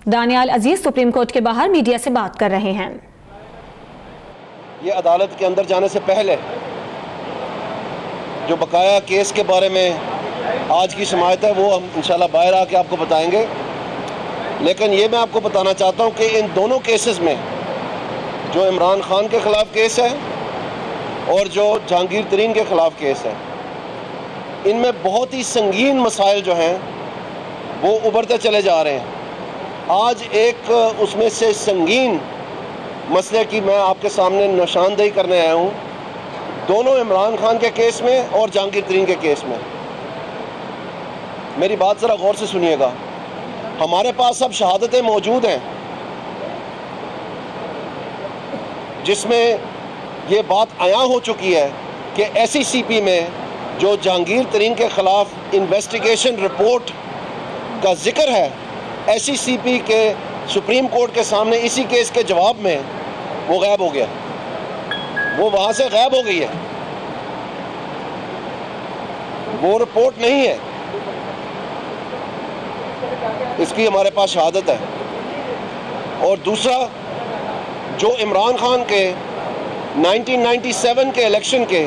दानियाल अजीज supreme court के बाहर media से बात कर रहे हैं। ये अदालत के अंदर जाने से पहले जो बकाया केस के बारे में आज की समाअत है वो हम इंशाल्लाह बाहर आके आपको बताएंगे। लेकिन ये मैं आपको बताना चाहता हूँ कि इन दोनों केसेस में जो इमरान खान के ख़िलाफ़ केस है और जो जहांगीर तरीन के ख़िलाफ़ केस है, इनमें बहुत ही संगीन मसाइल जो हैं वो उभरते चले जा रहे हैं। आज एक उसमें से संगीन मसले की मैं आपके सामने निशानदेही करने आया हूँ, दोनों इमरान खान के केस में और जहांगीर तरीन के केस में। मेरी बात ज़रा गौर से सुनिएगा। हमारे पास अब शहादतें मौजूद हैं जिसमें ये बात आया हो चुकी है कि SECP में जो जहांगीर तरीन के ख़िलाफ़ इन्वेस्टिगेशन रिपोर्ट का जिक्र है, SECP के सुप्रीम कोर्ट के सामने इसी केस के जवाब में वो गायब हो गया, वो वहाँ से गायब हो गई है, वो रिपोर्ट नहीं है। इसकी हमारे पास शहादत है। और दूसरा, जो इमरान खान के 1997 के इलेक्शन के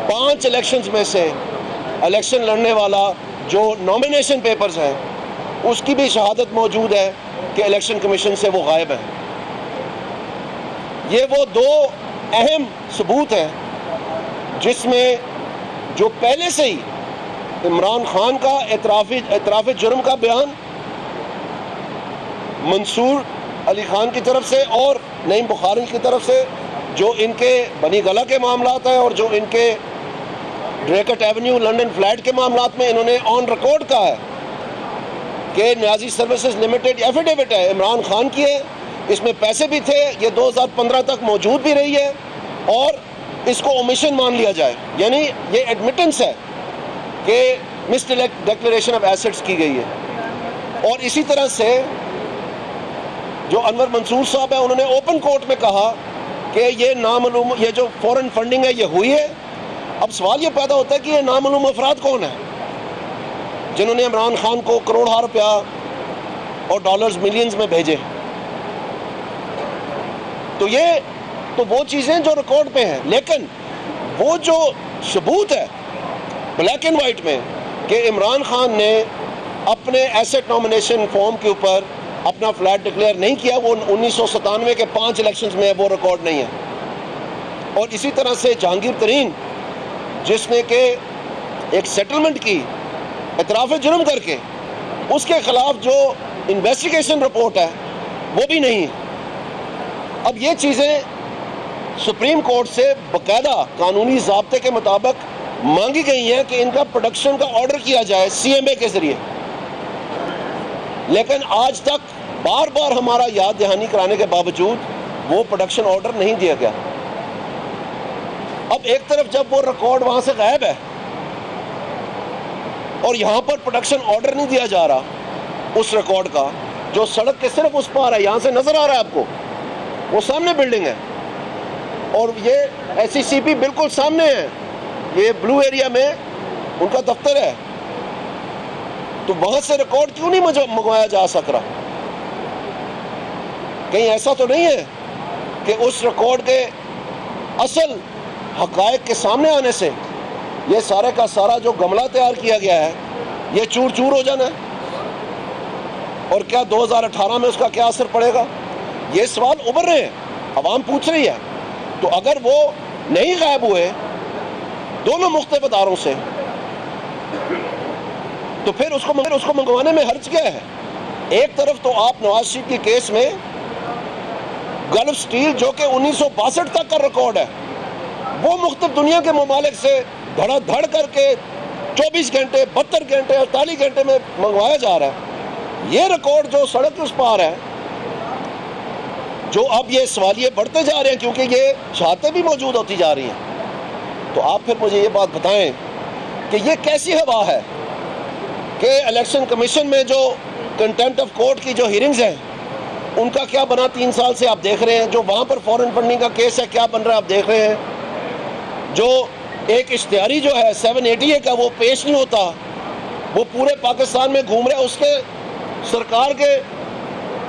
5 इलेक्शंस में से इलेक्शन लड़ने वाला जो नॉमिनेशन पेपर्स हैं, उसकी भी शहादत मौजूद है कि इलेक्शन कमीशन से वो गायब है। ये वो दो अहम सबूत हैं जिसमें जो पहले से ही इमरान खान का एतराफ़ी जुर्म का बयान मंसूर अली खान की तरफ से और नईम बुखारी की तरफ से, जो इनके बनी गला के मामलात हैं और जो इनके ड्रेकट एवेन्यू लंदन फ्लैट के मामलात में इन्होंने ऑन रिकॉर्ड कहा है कि न्याजी सर्विसेज लिमिटेड एफिडेविट है, इमरान खान की है, इसमें पैसे भी थे, ये 2015 तक मौजूद भी रही है और इसको ओमिशन मान लिया जाए, यानी ये एडमिटेंस है कि मिस डिक्लेरेशन ऑफ एसेट्स की गई है। और इसी तरह से जो अनवर मंसूर साहब है, उन्होंने ओपन कोर्ट में कहा कि ये नामालूम, ये जो फॉरेन फंडिंग है ये हुई है। अब सवाल ये पैदा होता है कि ये नामालूम अफराद कौन है जिन्होंने इमरान खान को करोड़ों रुपया और डॉलर्स मिलियंस में भेजे। तो ये तो वो चीज़ें जो रिकॉर्ड पे हैं, लेकिन वो जो सबूत है ब्लैक एंड वाइट में कि इमरान खान ने अपने एसेट नॉमिनेशन फॉर्म के ऊपर अपना फ्लैट डिक्लेयर नहीं किया, वो 1997 के 5 इलेक्शंस में वो रिकॉर्ड नहीं है। और इसी तरह से जहांगीर तरीन जिसने के एक सेटलमेंट की एतराफ़ जुर्म करके, उसके ख़िलाफ़ जो इन्वेस्टिगेशन रिपोर्ट है वो भी नहीं है। अब ये चीज़ें सुप्रीम कोर्ट से बाकायदा कानूनी ज़ाब्ते के मुताबिक मांगी गई हैं कि इनका प्रोडक्शन का ऑर्डर किया जाए CMA के ज़रिए, लेकिन आज तक बार बार हमारा याद दहानी कराने के बावजूद वो प्रोडक्शन ऑर्डर नहीं दिया गया। अब एक तरफ जब वो रिकॉर्ड वहाँ से गायब है और यहाँ पर प्रोडक्शन ऑर्डर नहीं दिया जा रहा उस रिकॉर्ड का, जो सड़क के सिर्फ उस पार है, यहाँ से नज़र आ रहा है आपको, वो सामने बिल्डिंग है और ये SECP बिल्कुल सामने है, ये ब्लू एरिया में उनका दफ्तर है। तो वहाँ से रिकॉर्ड क्यों नहीं मंगवाया जा सक रहा? कहीं ऐसा तो नहीं है कि उस रिकॉर्ड के असल हक़ाइक़ के सामने आने से ये सारे का सारा जो गमला तैयार किया गया है ये चूर चूर हो जाना है? और क्या 2018 में उसका क्या असर पड़ेगा? ये सवाल उभर रहे हैं, अवाम पूछ रही है। तो अगर वो नहीं गायब हुए दोनों मुख्तलिफ अदारों से, तो फिर उसको मंगवाने में हर्ज क्या है? एक तरफ तो आप नवाज शरीफ के केस में गल्फ स्टील जो कि 1962 तक का रिकॉर्ड है, वो मुख्तलिफ दुनिया के ममालिक से धड़ाधड़ करके 24 घंटे 72 घंटे 48 घंटे में मंगवाया जा रहा है। ये रिकॉर्ड जो सड़क उस पार है, जो अब ये सवालिये बढ़ते जा रहे हैं क्योंकि ये शहादतें भी मौजूद होती जा रही हैं। तो आप फिर मुझे ये बात बताएं कि ये कैसी हवा है कि इलेक्शन कमीशन में जो कंटेम्प्ट ऑफ कोर्ट की जो हियरिंग्स हैं उनका क्या बना 3 साल से आप देख रहे हैं। जो वहाँ पर फॉरेन फंडिंग का केस है क्या बन रहा है आप देख रहे हैं। जो एक इश्तिहारी जो है 780 का वो पेश नहीं होता, वो पूरे पाकिस्तान में घूम रहा है। उसके सरकार के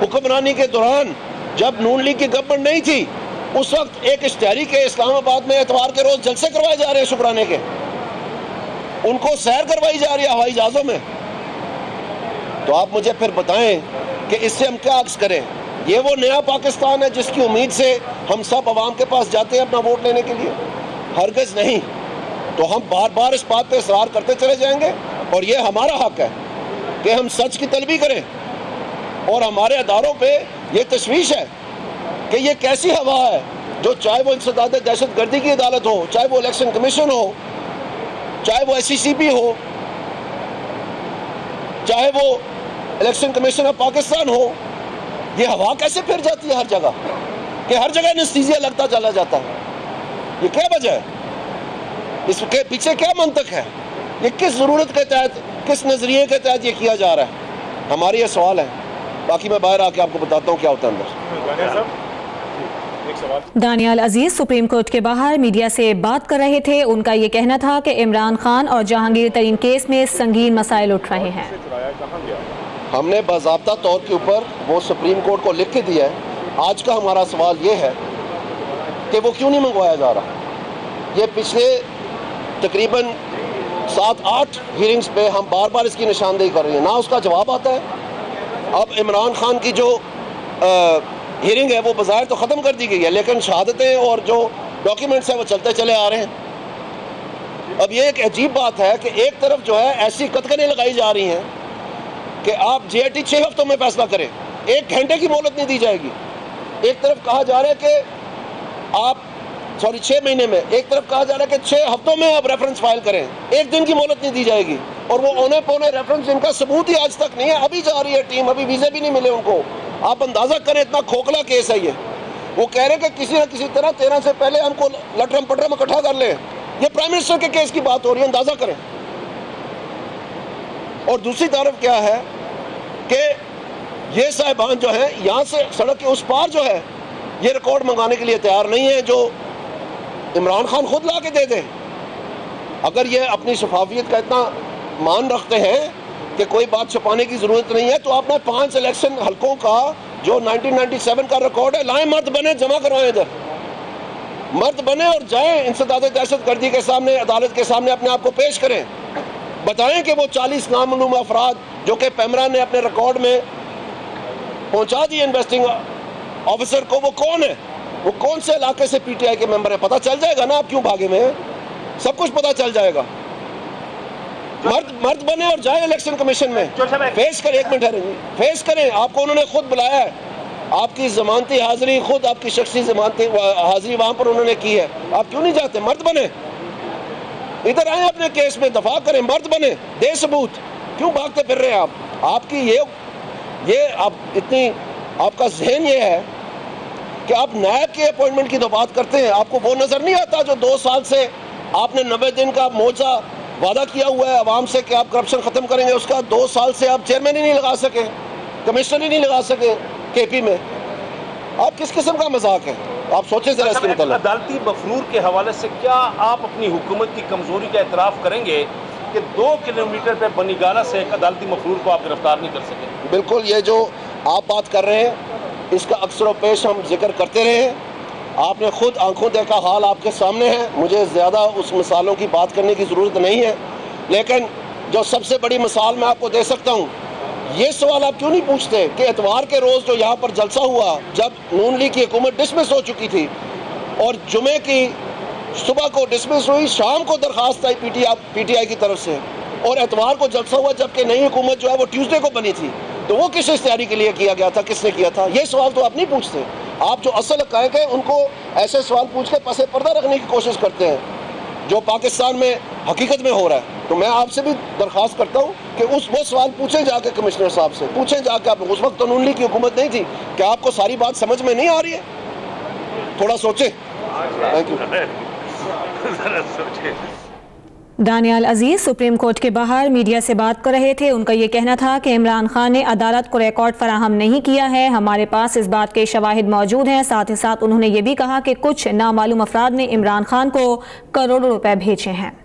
हुक्मरानी के दौरान जब नून लीग की गवर्नमेंट नहीं थी, उस वक्त एक इश्तिहारी के इस्लामाबाद में एतवार के रोज जलसे करवाए जा रहे हैं शुक्राने के, उनको सैर करवाई जा रही है हवाई जहाजों में। तो आप मुझे फिर बताएं कि इससे हम क्या अक्स करें? ये वो नया पाकिस्तान है जिसकी उम्मीद से हम सब आवाम के पास जाते हैं अपना वोट लेने के लिए? हरगिज़ नहीं। तो हम बार बार इस बात पे इसरार करते चले जाएंगे और ये हमारा हक है कि हम सच की तलबी करें। और हमारे अदारों पे ये तशवीश है कि ये कैसी हवा है जो चाहे वो इंसदाद दहशतगर्दी की अदालत हो, चाहे वो इलेक्शन कमीशन हो, चाहे वो SCCP हो, चाहे वो इलेक्शन कमीशन ऑफ पाकिस्तान हो, ये हवा कैसे फिर जाती है हर जगह कि हर जगह एनेस्थीसिया लगता चला जाता है? ये क्या वजह है? इसके पीछे क्या मंतक है? ये किस ज़रूरत के तहत, किस नज़रिए के तहत ये किया जा रहा है? हमारे ये सवाल है। बाकी मैं बाहर आके आपको बताता हूँ क्या होता है अंदर। दानियाल अजीज सुप्रीम कोर्ट के बाहर मीडिया से बात कर रहे थे। उनका ये कहना था कि इमरान खान और जहांगीर तरीन केस में संगीन मसाइल उठ रहे हैं। हमने बाज़ाब्ता तौर के ऊपर वो सुप्रीम कोर्ट को लिख के दिया है। आज का हमारा सवाल ये है कि वो क्यों नहीं मंगवाया जा रहा। ये पिछले तकरीबन 7-8 हीयरिंग्स पे हम बार बार इसकी निशानदेही कर रहे हैं, ना उसका जवाब आता है। अब इमरान खान की जो हीयरिंग है वो बज़ाहिर तो ख़त्म कर दी गई है, लेकिन शहादतें और जो डॉक्यूमेंट्स हैं वो चलते चले आ रहे हैं। अब ये एक अजीब बात है कि एक तरफ जो है ऐसी कतकनें लगाई जा रही हैं कि आप JIT 6 हफ्तों में फैसला करें, 1 घंटे की मोहलत नहीं दी जाएगी। एक तरफ कहा जा रहा है कि आप 6 महीने में, एक तरफ कहा जा रहा है कि 6 हफ्तों में आप रेफरेंस फाइल करें, 1 दिन की मोहलत नहीं दी जाएगी। और वो औने पौने रेफरेंस जिनका सबूत ही आज तक नहीं है, अभी जा रही है टीम, अभी वीज़े भी नहीं मिले उनको। आप अंदाज़ा करें इतना खोखला केस है ये। वो कह रहे हैं कि किसी न किसी तरह 13 से पहले हमको लटरम पटरम इकट्ठा कर ले। ये प्राइम मिनिस्टर के केस की बात हो रही है, अंदाज़ा करें। और दूसरी तरफ क्या है कि ये साहिबान जो है यहाँ से सड़क के उस पार जो है ये रिकॉर्ड मंगाने के लिए तैयार नहीं है जो इमरान खान खुद ला के दे दे। अगर ये अपनी शफाफियत का इतना मान रखते हैं कि कोई बात छुपाने की ज़रूरत नहीं है, तो आपने 5 इलेक्शन हलकों का जो 1997 का रिकॉर्ड है लाएं, मर्द बने, जमा करवाएं इधर। मर्द बने और जाएं इंसदाद दहशतगर्दी के सामने, अदालत के सामने अपने आप को पेश करें। बताएं कि वो 40 नामालूम अफराद जो कि पैमरा ने अपने रिकॉर्ड में पहुंचा दिए इन्वेस्टिंग ऑफिसर को, वो कौन है, वो कौन से इलाके से PTI के मेंबर है। पता चल जाएगा ना आप क्यों भागे में हैं, सब कुछ पता चल जाएगा। मर्द बने और जाए इलेक्शन कमीशन में, फेस करें। 1 मिनट फेस करें। आपको उन्होंने खुद बुलाया है, आपकी जमानती हाजिरी खुद, आपकी शख्सी जमानती हाजिरी वहां पर उन्होंने की है। आप क्यों नहीं जाते? मर्द बने, इधर आए, अपने केस में दफा करें, मर्द बने, दे सबूत। क्यों भागते फिर रहे हैं आप? आपकी ये आप इतनी, आपका जहन ये है कि आप नायब के अपॉइंटमेंट की तो बात करते हैं, आपको वो नजर नहीं आता जो 2 साल से आपने 90 दिन का मोर्चा वादा किया हुआ है आवाम से कि आप करप्शन खत्म करेंगे, उसका 2 साल से आप चेयरमैन ही नहीं लगा सके, कमिश्नर ही नहीं लगा सके KP में। आप किस किस्म का मजाक है? आप सोचें जरा इसके मतलब। अदालती मफरूर के हवाले से क्या आप अपनी हुकूमत की कमजोरी का एतराफ़ करेंगे कि 2 किलोमीटर पे बनीगाला से एक अदालती मफरूर को आप गिरफ्तार नहीं कर सके? बिल्कुल, ये जो आप बात कर रहे हैं इसका अक्सर पेश हम जिक्र करते रहे हैं। आपने खुद आंखों देखा हाल आपके सामने है, मुझे ज़्यादा उस मिसालों की बात करने की ज़रूरत नहीं है। लेकिन जो सबसे बड़ी मिसाल मैं आपको दे सकता हूँ, ये सवाल आप क्यों नहीं पूछते कि एतवार के रोज़ जो यहाँ पर जलसा हुआ, जब नून लीग की हुकूमत डिसमिस हो चुकी थी और जुमे की सुबह को डिसमिस हुई, शाम को दरख्वास्त आई PTI की तरफ से, और एतवार को जलसा हुआ जबकि नई हुकूमत जो है वो ट्यूसडे को बनी थी, तो वो किस इश्तिहारी के लिए किया गया था, किसने किया था? ये सवाल तो आप नहीं पूछते। आप जो असल हक़ाइक़ हैं उनको ऐसे सवाल पूछ के पसे पर्दा रखने की कोशिश करते हैं जो पाकिस्तान में हकीकत में हो रहा है। तो मैं आपसे भी दरख्वास्त करता हूँ कि वो सवाल पूछें जाके कमिश्नर साहब से, पूछें जाके। आप उस वक्त तो नून लीग की हुकूमत नहीं थी, क्या आपको सारी बात समझ में नहीं आ रही है? थोड़ा सोचें। Thank you. Daniyal Aziz supreme court के बाहर मीडिया से बात कर रहे थे। उनका ये कहना था कि इमरान खान ने अदालत को रिकॉर्ड फराहम नहीं किया है, हमारे पास इस बात के शवाहिद मौजूद हैं। साथ ही साथ उन्होंने ये भी कहा कि कुछ नामालूम अफराद ने इमरान खान को करोड़ों रुपए भेजे हैं।